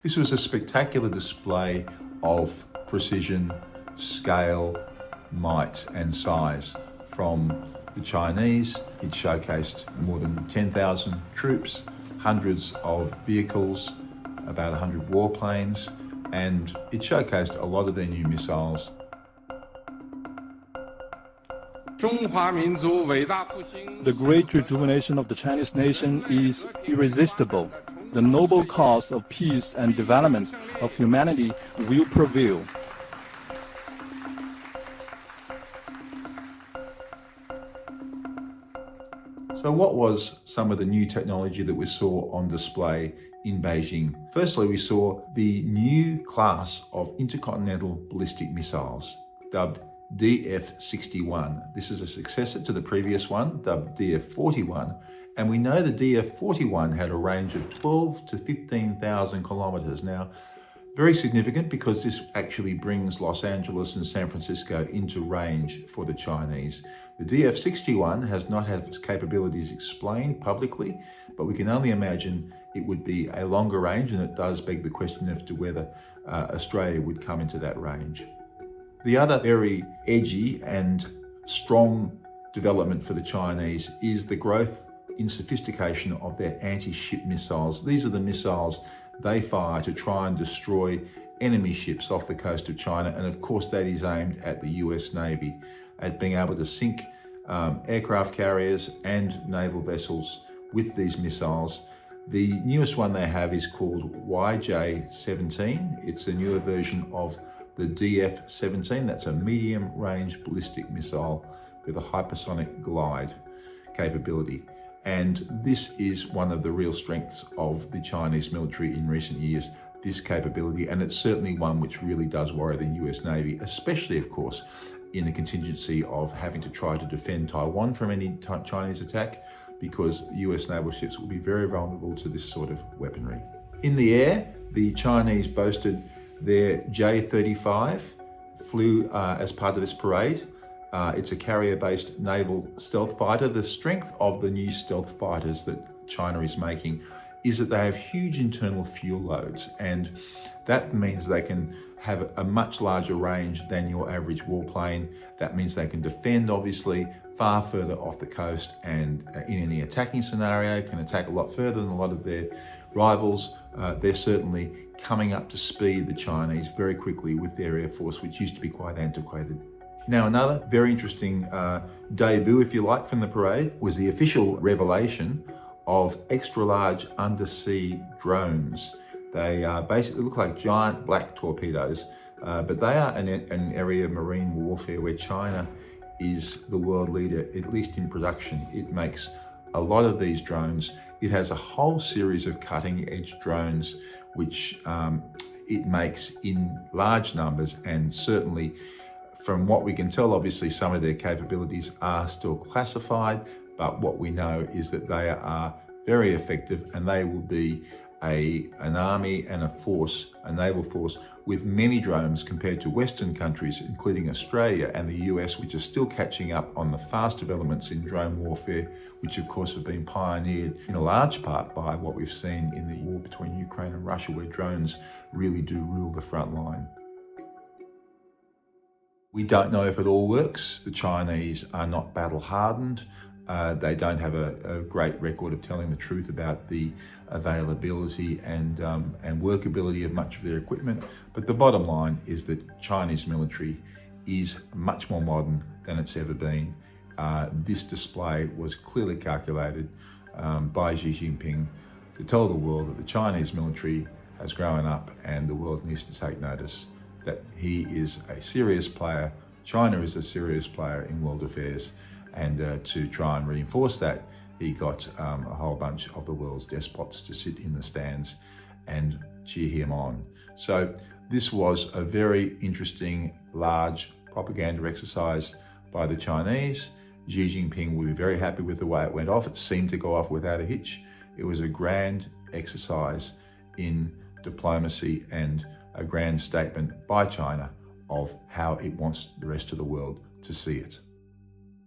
This was a spectacular display of precision, scale, might and size from the Chinese. It showcased more than 10,000 troops, hundreds of vehicles, about 100 warplanes, and it showcased a lot of their new missiles. The great rejuvenation of the Chinese nation is irresistible. The noble cause of peace and development of humanity will prevail. So what was some of the new technology that we saw on display in Beijing? Firstly, we saw the new class of intercontinental ballistic missiles, dubbed DF-61. This is a successor to the previous one, dubbed DF-41. And we know the DF-41 had a range of 12 to 15,000 kilometers. Now, very significant because this actually brings Los Angeles and San Francisco into range for the Chinese. The DF-61 has not had its capabilities explained publicly, but we can only imagine it would be a longer range, and it does beg the question as to whether Australia would come into that range. The other very edgy and strong development for the Chinese is the growth in sophistication of their anti-ship missiles. These are the missiles they fire to try and destroy enemy ships off the coast of China. And of course, that is aimed at the US Navy, at being able to sink aircraft carriers and naval vessels with these missiles. The newest one they have is called YJ-17. It's a newer version of the DF-17. That's a medium-range ballistic missile with a hypersonic glide capability. And this is one of the real strengths of the Chinese military in recent years, this capability, and it's certainly one which really does worry the US Navy, especially, of course, in the contingency of having to try to defend Taiwan from any Chinese attack, because US naval ships will be very vulnerable to this sort of weaponry. In the air, the Chinese boasted their J-35, flew as part of this parade. It's a carrier-based naval stealth fighter. The strength of the new stealth fighters that China is making is that they have huge internal fuel loads, and that means they can have a much larger range than your average warplane. That means they can defend, obviously, far further off the coast, and in any attacking scenario can attack a lot further than a lot of their rivals. They're certainly coming up to speed, the Chinese, very quickly with their air force, which used to be quite antiquated. Now, another very interesting debut, if you like, from the parade was the official revelation of extra-large undersea drones. They basically look like giant black torpedoes, but they are an area of marine warfare where China is the world leader, at least in production. It makes a lot of these drones. It has a whole series of cutting-edge drones, which it makes in large numbers, and certainly from what we can tell, obviously some of their capabilities are still classified, but what we know is that they are very effective, and they will be an army and a naval force with many drones compared to Western countries, including Australia and the US, which are still catching up on the fast developments in drone warfare, which of course have been pioneered in a large part by what we've seen in the war between Ukraine and Russia, where drones really do rule the front line. We don't know if it all works. The Chinese are not battle hardened. They don't have a great record of telling the truth about the availability and workability of much of their equipment. But the bottom line is that Chinese military is much more modern than it's ever been. This display was clearly calculated by Xi Jinping to tell the world that the Chinese military has grown up, and the world needs to take notice that he is a serious player. China is a serious player in world affairs. And to try and reinforce that, he got a whole bunch of the world's despots to sit in the stands and cheer him on. So this was a very interesting, large propaganda exercise by the Chinese. Xi Jinping will be very happy with the way it went off. It seemed to go off without a hitch. It was a grand exercise in diplomacy and a grand statement by China of how it wants the rest of the world to see it.